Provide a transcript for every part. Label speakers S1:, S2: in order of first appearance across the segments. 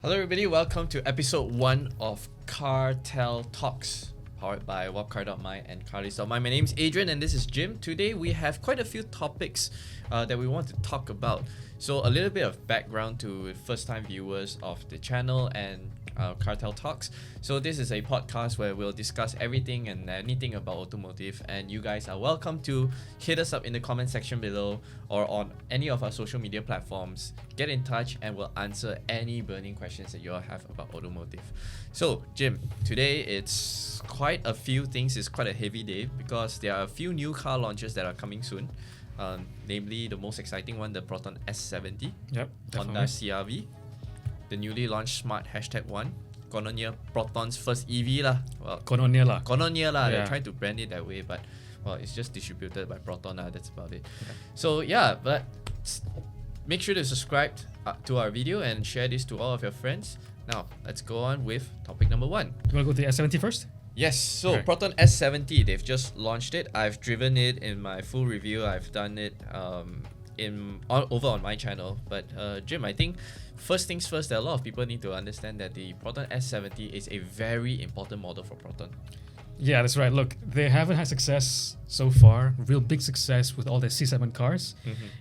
S1: Hello everybody, welcome to episode 1 of CarTell Talks, powered by WapCar.my and CarList.my. My name is Adrian and this is Jim. Today we have quite a few topics that we want to talk about. So a little bit of background to first-time viewers of the channel and CarTell Talks. So this is a podcast where we'll discuss everything and anything about automotive, and you guys are welcome to hit us up in the comment section below or on any of our social media platforms. Get in touch and we'll answer any burning questions that you all have about automotive. So Jim, today it's quite a few things. It's quite a heavy day because there are a few new car launches that are coming soon. Namely the most exciting one, the Proton S70, Honda CR-V, the newly launched Smart #1, kononnya Proton's first EV lah. Well, kononnya lah. They're trying to brand it that way, but well, it's just distributed by Proton lah. That's about it. Okay. So yeah, but make sure to subscribe to our video and share this to all of your friends. Now let's go on with topic number 1.
S2: You want to go to the S70 first?
S1: Yes, so okay. Proton S70, they've just launched it. I've driven it in my full review. I've done it over on my channel. But Jim, I think first things first, that a lot of people need to understand that the Proton S70 is a very important model for Proton.
S2: Yeah, that's right. Look, they haven't had success so far, real big success with all their C-segment cars.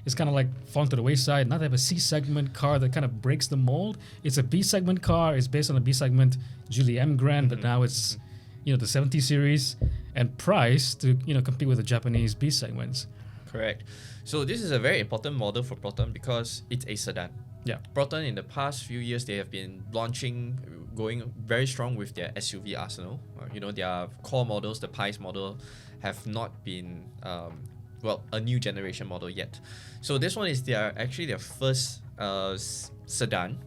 S2: It's kind of like fallen to the wayside. Now they have a C-segment car that kind of breaks the mold. It's a B-segment car. It's based on a B-segment Geely M Grand, but now it's the 70 series and price to compete with the Japanese B segments.
S1: Correct. So this is a very important model for Proton because it's a sedan.
S2: Yeah.
S1: Proton in the past few years, they have been going very strong with their SUV arsenal. Their core models, the Pies model, have not been a new generation model yet. So this one is actually their first sedan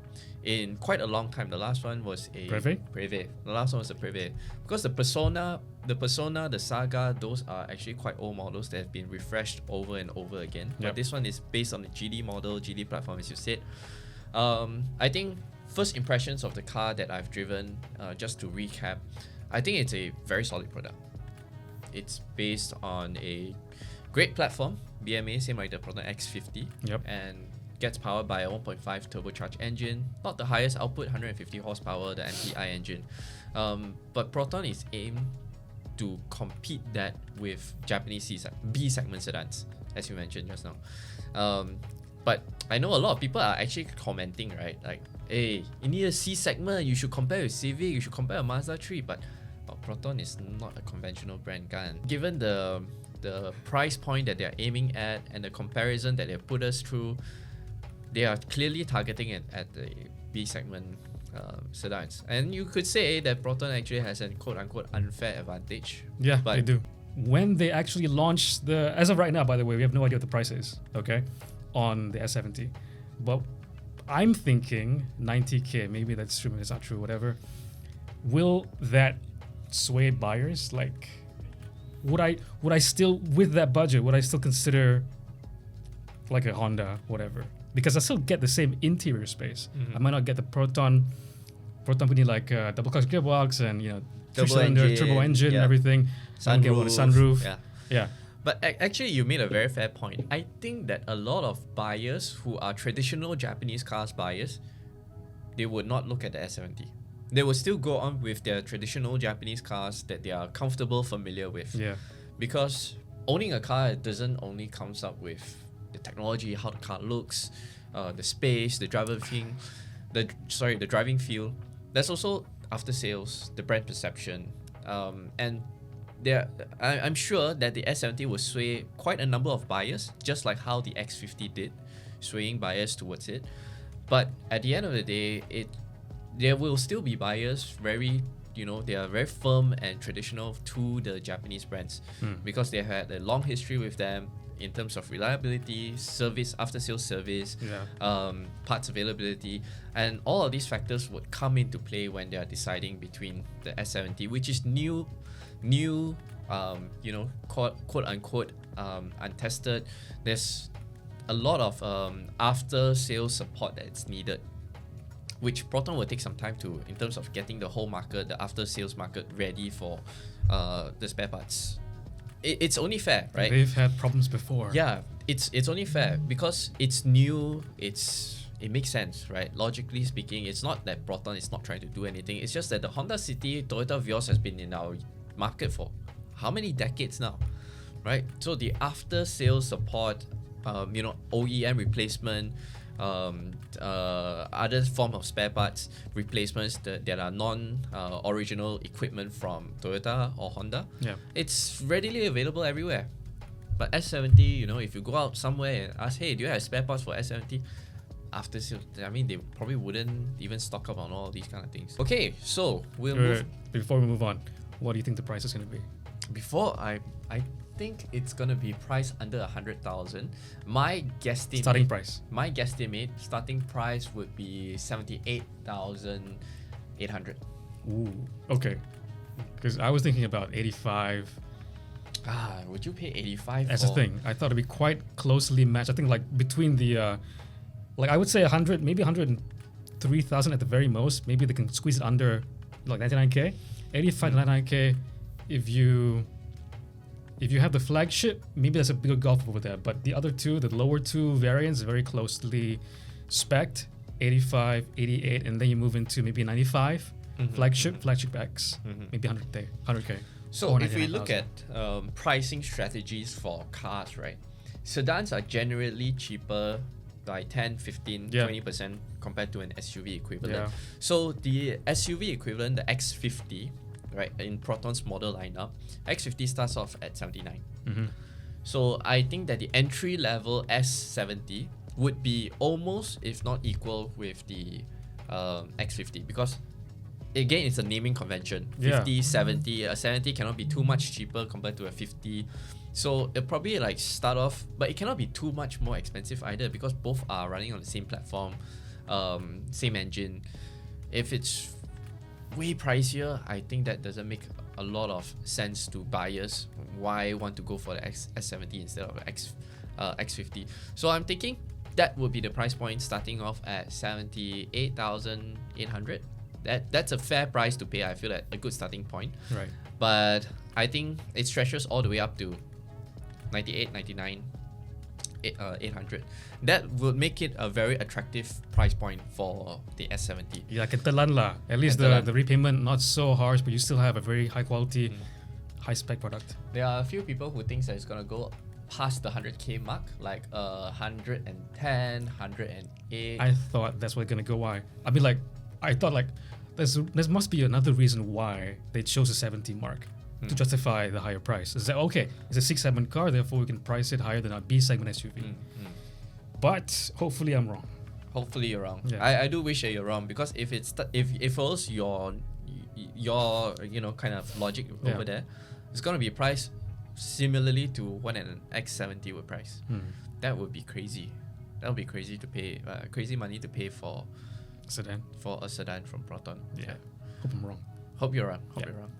S1: in quite a long time. The last one was a Preve. The last one was a Preve. Because the Persona, the Saga, those are actually quite old models that have been refreshed over and over again. Yep. But this one is based on the Geely model, Geely platform, as you said. I think first impressions of the car that I've driven, just to recap, I think it's a very solid product. It's based on a great platform, BMA, same like the Proton X50.
S2: Yep.
S1: And gets powered by a 1.5 turbocharged engine, not the highest output, 150 horsepower, the MPI engine. But Proton is aimed to compete that with Japanese B segment sedans, as you mentioned just now. But I know a lot of people are actually commenting, right? Like, hey, you need a C segment, you should compare with Civic, you should compare with Mazda 3, but Proton is not a conventional brand, kan? Given the price point that they're aiming at and the comparison that they put us through, they are clearly targeting it at the B segment sedans. And you could say that Proton actually has an quote-unquote unfair advantage.
S2: Yeah, but they do. When they actually launch as of right now, by the way, we have no idea what the price is, okay, on the S70. But I'm thinking 90K, maybe that's true, maybe it's not true, whatever. Will that sway buyers? Like, would I still, with that budget, would I still consider like a Honda, whatever? Because I still get the same interior space. I might not get the Proton putting like double clutch gearbox and three-cylinder turbo engine and everything.
S1: Sunroof.
S2: Get one sunroof. Yeah.
S1: But actually, you made a very fair point. I think that a lot of buyers who are traditional Japanese cars buyers, they would not look at the S70. They will still go on with their traditional Japanese cars that they are comfortable, familiar with. Yeah. Because owning a car doesn't only comes up with the technology, how the car looks, the space, the the driving feel. There's also after sales, the brand perception, and I'm sure that the S70 will sway quite a number of buyers, just like how the X50 did, swaying buyers towards it. But at the end of the day, there will still be buyers they are very firm and traditional to the Japanese brands because they had a long history with them in terms of reliability, service, after-sales service, parts availability, and all of these factors would come into play when they are deciding between the S70, which is new, quote-unquote, untested. There's a lot of after-sales support that's needed, which Proton will take some time in terms of getting the whole market, the after-sales market, ready for the spare parts. It's only fair, right?
S2: They've had problems before.
S1: Yeah, it's only fair because it's new, it's it makes sense, right? Logically speaking, it's not that Proton is not trying to do anything. It's just that the Honda City, Toyota Vios has been in our market for how many decades now, right? So the after sales support, OEM replacement, other form of spare parts replacements that are non-original equipment from Toyota or Honda, it's readily available everywhere. But S70, if you go out somewhere and ask, hey, do you have spare parts for S70? After sales, I mean, they probably wouldn't even stock up on all these kind of things. Okay, so we'll move.
S2: Before we move on, what do you think the price is going to be?
S1: Before I think it's gonna be priced under 100,000. My guesstimate starting price would be 78,800.
S2: Ooh, okay. Because I was thinking about 85.
S1: Would you pay 85?
S2: That's the thing. I thought it'd be quite closely matched. I think like between the, I would say 100, maybe 103,000 at the very most. Maybe they can squeeze it under like 99k, 85 to 99k. If you have the flagship, maybe that's a bigger gulf over there. But the other two, the lower two variants, very closely spec'd, 85, 88, and then you move into maybe 95, flagship X, maybe 100k.
S1: So if we look at pricing strategies for cars, right? Sedans are generally cheaper by 10, 15, 20% compared to an SUV equivalent.
S2: Yeah.
S1: So the SUV equivalent, the X50, right, in Proton's model lineup, X50 starts off at 79. So I think that the entry level S70 would be almost, if not equal, with the X50, because again, it's a naming convention. 50, 70, a 70 cannot be too much cheaper compared to a 50. So it'll probably like start off, but it cannot be too much more expensive either, because both are running on the same platform, same engine. If it's way pricier, I think that doesn't make a lot of sense to buyers. Why want to go for the S70 instead of X50? So I'm thinking that would be the price point, starting off at 78,800. That's a fair price to pay. I feel like a good starting point.
S2: Right.
S1: But I think it stretches all the way up to 98, 99, 800. That would make it a very attractive price point for the S70.
S2: Yeah, Ketelan lah. At least the repayment not so harsh, but you still have a very high quality, high spec product.
S1: There are a few people who think that it's gonna go past the 100k mark, like 110, 108.
S2: I thought that's what's gonna go. Why? I mean, like, I thought like there must be another reason why they chose the 70 mark to justify the higher price. Is that okay? It's a 6 segment car, therefore we can price it higher than a B segment SUV. But hopefully I'm wrong.
S1: Hopefully you're wrong.
S2: Yeah.
S1: I do wish that you're wrong, because if it's if follows your kind of logic over there, it's gonna be priced similarly to what an X70 would price. That would be crazy. That would be crazy to pay crazy money to pay for
S2: Sedan.
S1: For a sedan from Proton.
S2: Yeah. Hope I'm wrong.
S1: Hope you're wrong. Hope you're wrong.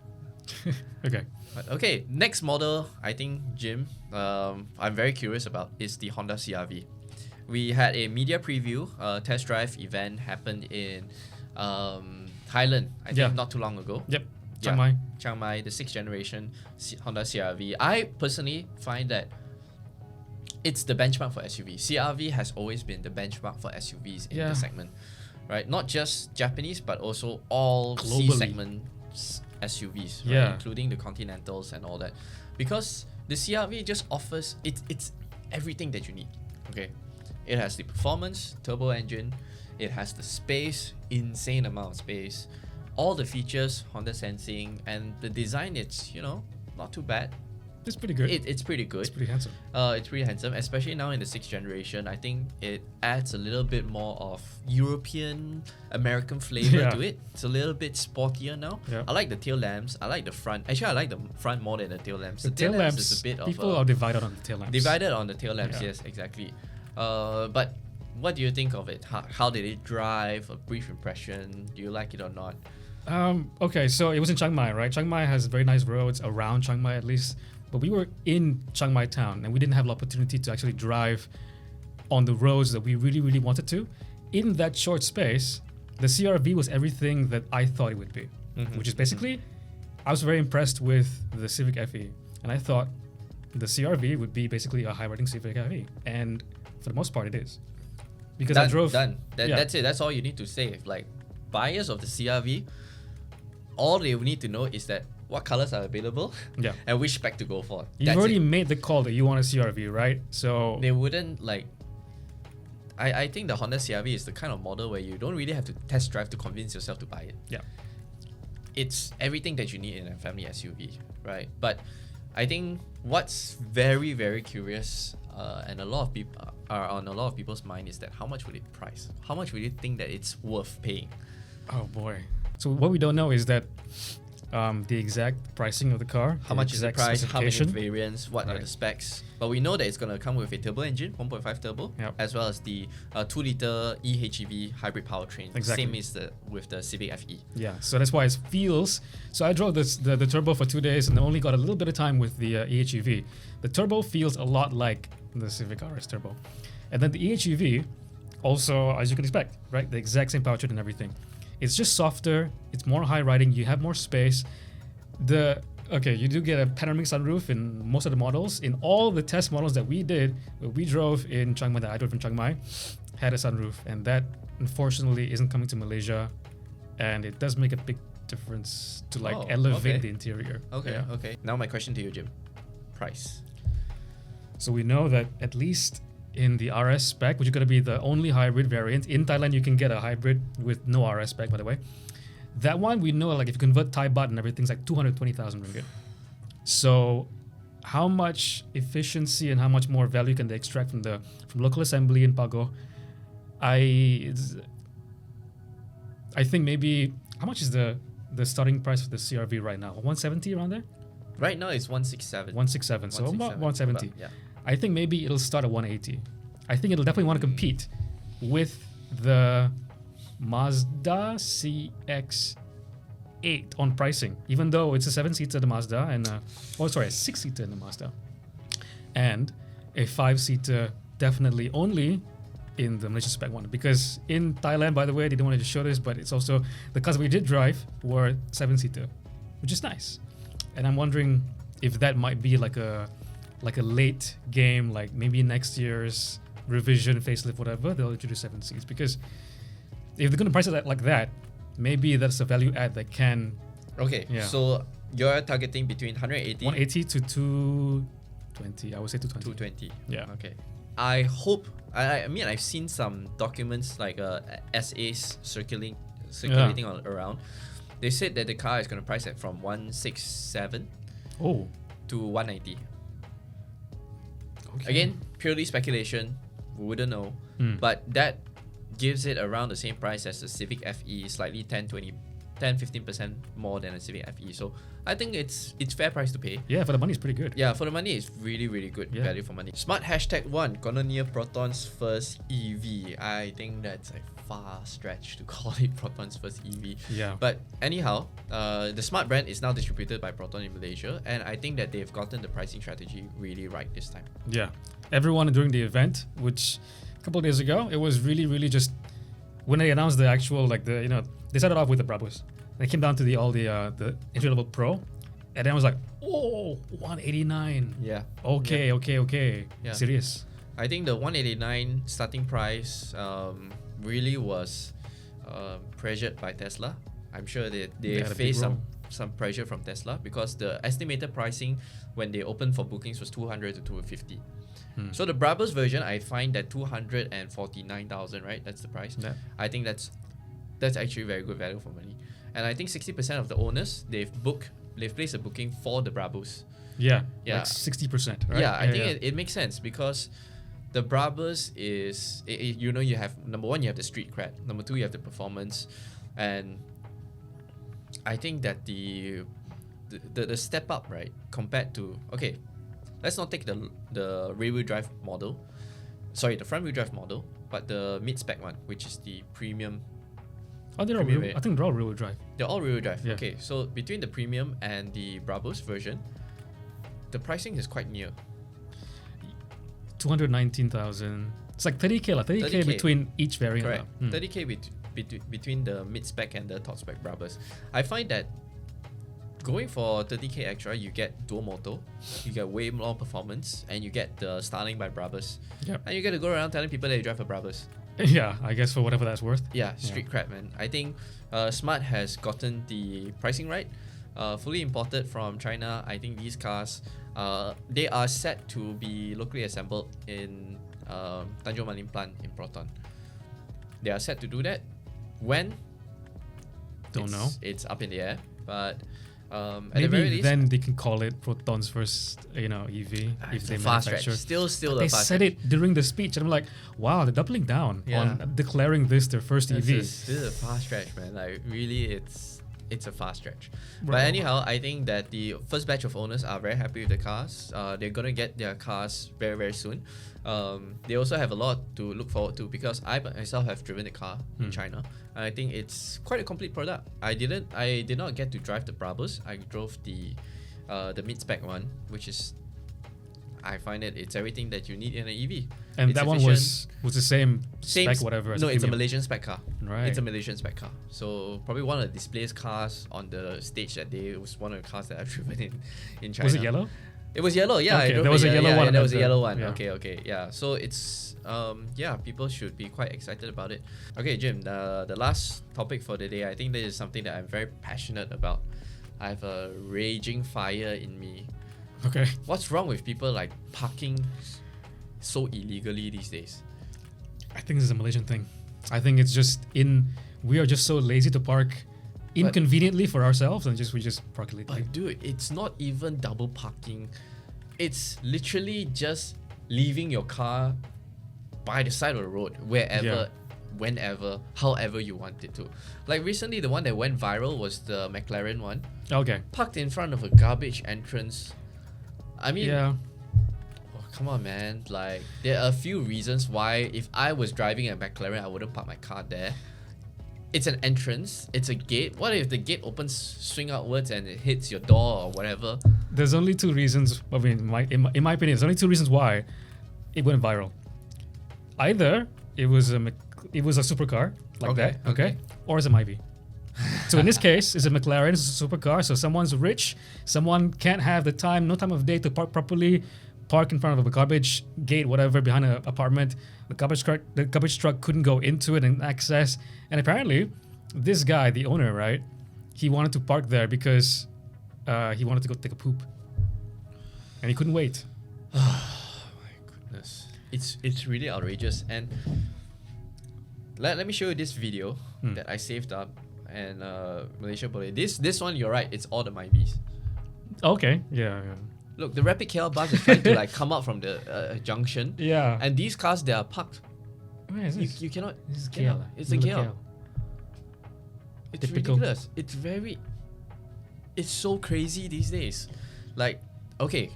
S2: Okay.
S1: But okay, next model, I think, Jim, I'm very curious about is the Honda CR-V. We had a media preview, test drive event happened in Thailand, I think not too long ago.
S2: Yep. Chiang Mai.
S1: Chiang Mai, the 6th generation Honda CR-V. I personally find that it's the benchmark for SUV. CR-V has always been the benchmark for SUVs in the segment. Right, not just Japanese, but also all
S2: globally.
S1: C-segment SUVs, right? Including the Continentals and all that. Because the CR-V just offers, it's everything that you need, okay? It has the performance, turbo engine, it has the space, insane amount of space, all the features, Honda sensing, and the design, it's, not too bad.
S2: It's pretty good.
S1: It's pretty good.
S2: It's pretty handsome.
S1: It's pretty handsome, especially now in the 6th generation. I think it adds a little bit more of European, American flavor to it. It's a little bit sportier now.
S2: Yeah.
S1: I like the tail lamps. I like the front. Actually, I like the front more than the tail lamps.
S2: The tail lamps
S1: is a bit
S2: people are divided on the tail lamps.
S1: Divided on the tail lamps, yes, exactly. But what do you think of it? How did it drive? A brief impression. Do you like it or not?
S2: Okay, so it was in Chiang Mai, right? Chiang Mai has very nice roads around Chiang Mai, at least. But we were in Chiang Mai town and we didn't have the opportunity to actually drive on the roads that we really, really wanted to. In that short space, the CR-V was everything that I thought it would be, which is basically, I was very impressed with the Civic FE. And I thought the CR-V would be basically a high-riding Civic FE. And for the most part, it is. because
S1: done,
S2: I drove.
S1: done.
S2: Yeah.
S1: That's it. That's all you need to say. Like buyers of the CRV, all they need to know is that what colors are available
S2: Yeah.
S1: and which spec to go for.
S2: You've
S1: That's
S2: already
S1: it.
S2: made the call that you want a CRV, right? So
S1: They wouldn't like. I think the Honda CRV is the kind of model where you don't really have to test drive to convince yourself to buy it.
S2: yeah.
S1: It's everything that you need in a family SUV, right? But I think what's very, very curious and a lot of people are on a lot of people's mind is that how much would it price? How much would you think that it's worth paying?
S2: Oh boy. So what we don't know is that the exact pricing of the car,
S1: How much is the
S2: exact
S1: price? How many
S2: specification.
S1: variants? What are
S2: Right.
S1: the specs? But we know that it's going to come with a turbo engine, 1.5 turbo,
S2: Yep.
S1: as well as the 2-liter EHEV hybrid powertrain.
S2: Exactly.
S1: Same as with the Civic FE.
S2: Yeah, so that's why it feels. So I drove the turbo for 2 days and only got a little bit of time with the EHEV. The turbo feels a lot like the Civic RS Turbo, and then the EHEV, also as you can expect, right, the exact same powertrain and everything. It's just softer. It's more high riding. You have more space. You do get a panoramic sunroof in most of the models. In all the test models that we did, we drove in Chiang Mai, that I drove in Chiang Mai, had a sunroof, and that unfortunately isn't coming to Malaysia, and it does make a big difference to like
S1: Oh,
S2: elevate
S1: okay.
S2: the interior.
S1: Okay,
S2: Yeah.
S1: okay. Now my question to you, Jim. Price.
S2: So we know that at least in the RS spec, which is going to be the only hybrid variant in Thailand, you can get a hybrid with no RS spec, by the way. That one we know, like if you convert Thai baht and everything's like 220,000 ringgit. So how much efficiency and how much more value can they extract from local assembly in Pago? I think maybe how much is the starting price of the CRV right now? 170 around there?
S1: Right now it's 167.
S2: 167. So about 170.
S1: But, yeah.
S2: I think maybe it'll start at 180. I think it'll definitely want to compete with the Mazda CX-8 on pricing, even though it's a 7-seater in the Mazda and a 6-seater in the Mazda, and a 5-seater definitely only in the Malaysian spec one. Because in Thailand, by the way, they don't want to show this, but it's also the cars we did drive were 7-seater, which is nice. And I'm wondering if that might be like a late game, like maybe next year's revision, facelift, whatever, they'll introduce 7 seats. Because if they're going to price it like that, maybe that's a value add that can
S1: Okay,
S2: Yeah.
S1: so you're targeting between 180
S2: 180 to 220. I would say 220.
S1: 220.
S2: Yeah.
S1: Okay. I hope. I mean, I've seen some documents like SAs circulating around. They said that the car is going to price at from 167
S2: Oh.
S1: to 190.
S2: Okay.
S1: Again, purely speculation. We wouldn't know.
S2: Hmm.
S1: But that gives it around the same price as the Civic FE, slightly 10-15% more than a Civic FE. So I think it's fair price to pay.
S2: Yeah, for the money, it's pretty good.
S1: Yeah, for the money, it's really, really good
S2: Yeah.
S1: value for money. Smart #1 gonna near Proton's first EV. I think that's a far stretch to call it Proton's first EV.
S2: Yeah.
S1: But anyhow, the Smart brand is now distributed by Proton in Malaysia, and I think that they've gotten the pricing strategy really right this time.
S2: Yeah. Everyone during the event, which a couple of days ago, it was really, really just when they announced the actual, like they started off with the Brabus. They came down to the entry level Pro, and then I was like, oh, 189.
S1: Yeah.
S2: Okay.
S1: Yeah.
S2: Serious.
S1: I think the 189 starting price really was pressured by Tesla. I'm sure they
S2: had a big
S1: faced
S2: role.
S1: some pressure from Tesla because the estimated pricing when they opened for bookings was 200 to 250. So the Brabus version, I find that 249,000, right? That's the price.
S2: Yeah.
S1: I think that's actually very good value for money. And I think 60% of the owners they've placed a booking for the Brabus.
S2: Yeah.
S1: Yeah.
S2: Like 60%, right?
S1: Yeah, I think it makes sense because the Brabus is, you have, number one, you have the street cred. Number two, you have the performance. And I think that the step up, right, compared to, okay, let's not take the rear-wheel drive model. Sorry, the front-wheel drive model, but the mid-spec one, which is the premium.
S2: Oh, they're all
S1: Premium
S2: real,
S1: rate.
S2: I think they're all rear-wheel drive.
S1: They're all rear-wheel drive.
S2: Yeah.
S1: Okay, so between the premium and the Brabus version, the pricing is quite near.
S2: 219,000. It's like 30K, like 30K
S1: 30K.
S2: between each variant.
S1: Correct.
S2: lah.
S1: 30K between the mid-spec and the top-spec Brabus. I find that going for 30K extra, you get dual motor, you get way more performance, and you get the styling by Brabus.
S2: Yep.
S1: And you get to go around telling people that you drive a Brabus.
S2: Yeah, I guess for whatever that's worth.
S1: Yeah, street cred, man. I think Smart has gotten the pricing right. Fully imported from China. I think these cars, they are set to be locally assembled in Tanjung Malim plant in Proton. They are set to do that. When?
S2: Don't know.
S1: It's up in the air, but at the
S2: Maybe
S1: very least,
S2: then they can call it Proton's first, EV if
S1: it's
S2: they
S1: a fast stretch.
S2: manufacture.
S1: Still
S2: They
S1: a fast
S2: said
S1: stretch.
S2: it during the speech, and I'm like, wow, they're doubling down
S1: Yeah.
S2: on declaring this their first EV.
S1: This is a fast stretch, man. Like really, it's a fast stretch.
S2: Bro.
S1: But anyhow, I think that the first batch of owners are very happy with the cars. They're gonna get their cars very very soon. They also have a lot to look forward to because I myself have driven the car in China. And I think it's quite a complete product. I did not get to drive the Brabus. I drove the mid-spec one, which is, I find it's everything that you need in an EV.
S2: And
S1: It's
S2: that one
S1: efficient.
S2: was the same spec, whatever. as
S1: No, it's a
S2: premium.
S1: Malaysian spec car.
S2: Right.
S1: It's a Malaysian spec car. So probably one of the displays cars on the stage that day was one of the cars that I've driven in China.
S2: Was it yellow?
S1: It was yellow, yeah.
S2: Okay,
S1: I drove
S2: there was
S1: it,
S2: a yellow
S1: yeah,
S2: one
S1: Yeah, there
S2: at
S1: was a
S2: the-
S1: yellow one.
S2: yeah.
S1: Okay, yeah. So it's people should be quite excited about it. Okay, Jim, the last topic for the day, I think this is something that I'm very passionate about. I have a raging fire in me.
S2: Okay.
S1: What's wrong with people like parking so illegally these days?
S2: I think this is a Malaysian thing. I think it's just we are just so lazy to park inconveniently for ourselves and we just park illegally.
S1: But dude, it's not even double parking. It's literally just leaving your car by the side of the road, wherever, whenever, however you want it to. Like recently, the one that went viral was the McLaren one,
S2: Okay.
S1: parked in front of a garbage entrance. I mean,
S2: Yeah.
S1: oh, come on, man. Like, there are a few reasons why if I was driving a McLaren, I wouldn't park my car there. It's an entrance. It's a gate. What if the gate opens, swing outwards, and it hits your door or whatever?
S2: There's only two reasons. I mean, in my opinion, there's only two reasons why it went viral. Either it was a supercar like
S1: Okay,
S2: that, okay, or it's a Myvi. So in this case, it's a McLaren, it's a supercar. So someone's rich, someone can't have the time, no time of day to park properly, park in front of a garbage gate, whatever, behind an apartment. The garbage truck couldn't go into it and access. And apparently, this guy, the owner, right, he wanted to park there because he wanted to go take a poop, and he couldn't wait.
S1: Goodness. It's really outrageous. And let me show you this video that I saved up and Malaysia Police. This one, you're right, it's all the MyVs.
S2: Okay, yeah.
S1: Look, the Rapid KL bus is trying to like come out from the junction.
S2: Yeah.
S1: And these cars, they are parked.
S2: Where is this?
S1: You cannot.
S2: This is
S1: yeah,
S2: KL.
S1: It's a
S2: Middle
S1: KL. It's
S2: Typical.
S1: ridiculous. It's so crazy these days. Like, okay,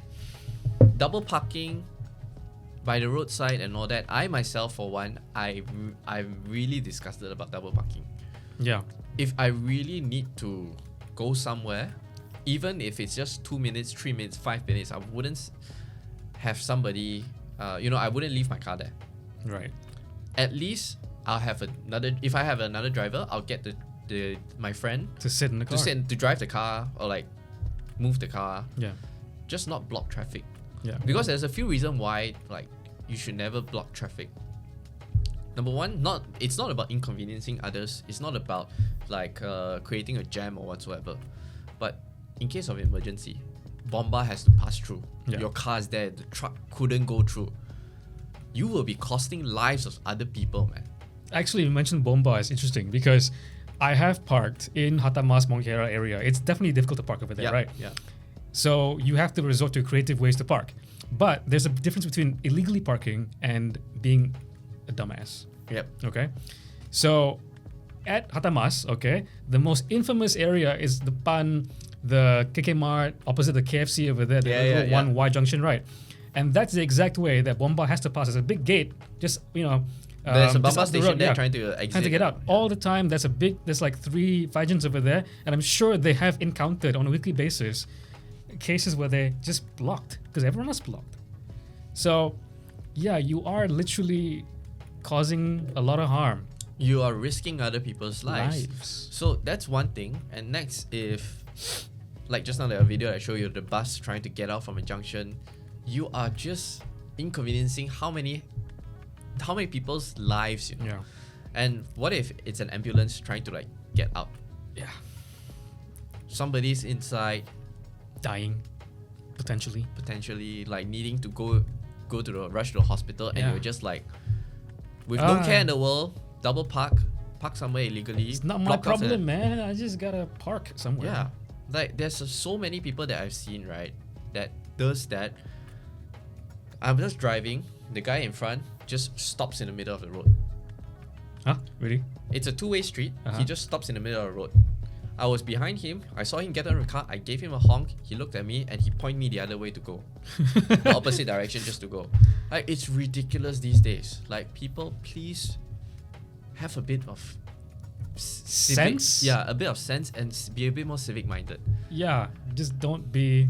S1: double parking by the roadside and all that. I myself, for one, I'm really disgusted about double parking.
S2: Yeah.
S1: If I really need to go somewhere, even if it's just 2 minutes, 3 minutes, 5 minutes, I wouldn't have somebody. I wouldn't leave my car there.
S2: Right.
S1: At least I'll have another. If I have another driver, I'll get my friend
S2: To sit in the car.
S1: to drive the car or like move the car.
S2: Yeah.
S1: Just not block traffic.
S2: Yeah.
S1: Because there's a few reasons why like you should never block traffic. Number one, it's not about inconveniencing others. It's not about like creating a jam or whatsoever. But in case of emergency, bomba has to pass through.
S2: Yeah.
S1: Your car's there, the truck couldn't go through. You will be costing lives of other people, man.
S2: Actually, you mentioned bomba is interesting because I have parked in Hatta Mas Monghera area. It's definitely difficult to park over there, right?
S1: Yeah.
S2: So you have to resort to creative ways to park. But there's a difference between illegally parking and being a dumbass.
S1: Yep.
S2: Okay. So at Hatta Mas, okay, the most infamous area is the KK Mart, opposite the KFC over there, the little one Y junction, right? And that's the exact way that bomba has to pass. There's a big gate, just,
S1: There's a
S2: just
S1: bomba
S2: up the
S1: station
S2: road,
S1: there
S2: yeah.
S1: trying to exit.
S2: Trying to get out all the time. There's like 3 Vijans over there, and I'm sure they have encountered on a weekly basis cases where they just blocked because everyone else blocked. So, yeah, you are literally causing a lot of harm.
S1: You are risking other people's lives.
S2: Lives.
S1: So that's one thing. And next, if like just now the video I showed you, the bus trying to get out from a junction, you are just inconveniencing how many how many people's lives, you know?
S2: Yeah.
S1: And what if it's an ambulance trying to like get out?
S2: Yeah.
S1: Somebody's inside,
S2: Dying, potentially.
S1: potentially like needing to go to the rush to the hospital, and
S2: Yeah.
S1: you're just like, with no care in the world, double park somewhere illegally.
S2: It's not my
S1: block off
S2: problem, man. I just gotta park somewhere.
S1: Yeah, like there's so many people that I've seen, right, that does that. I'm just driving, the guy in front just stops in the middle of the road.
S2: Huh? Really?
S1: It's a two-way street.
S2: Uh-huh.
S1: He just stops in the middle of the road. I was behind him. I saw him get out of the car. I gave him a honk. He looked at me and he pointed me the other way to go, the opposite direction, just to go. Like, it's ridiculous these days. Like, people, please have a bit of civic,
S2: Sense?
S1: yeah, a bit of sense, and be a bit more civic-minded.
S2: Yeah. Just don't be.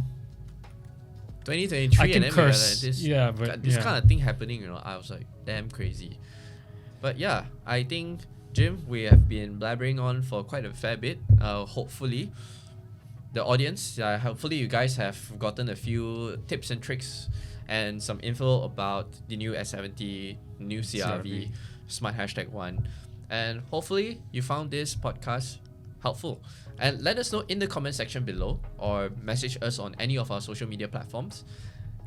S1: 2023,
S2: I
S1: and
S2: can
S1: then we got
S2: curse.
S1: this,
S2: Yeah, but
S1: this
S2: yeah.
S1: kind of thing happening. You know, I was like, damn crazy. But yeah, I think, Jim, we have been blabbering on for quite a fair bit. Hopefully, the audience, hopefully you guys have gotten a few tips and tricks and some info about the new S70, new CRV, Smart #1. And hopefully you found this podcast helpful. And let us know in the comment section below, or message us on any of our social media platforms.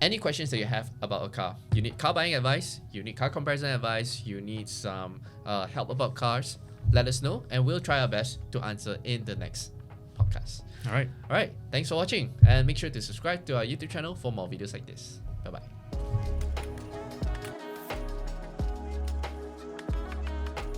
S1: Any questions that you have about a car. You need car buying advice, you need car comparison advice, you need some help about cars, let us know, and we'll try our best to answer in the next podcast.
S2: All right.
S1: Alright, thanks for watching, and make sure to subscribe to our YouTube channel for more videos like this. Bye bye.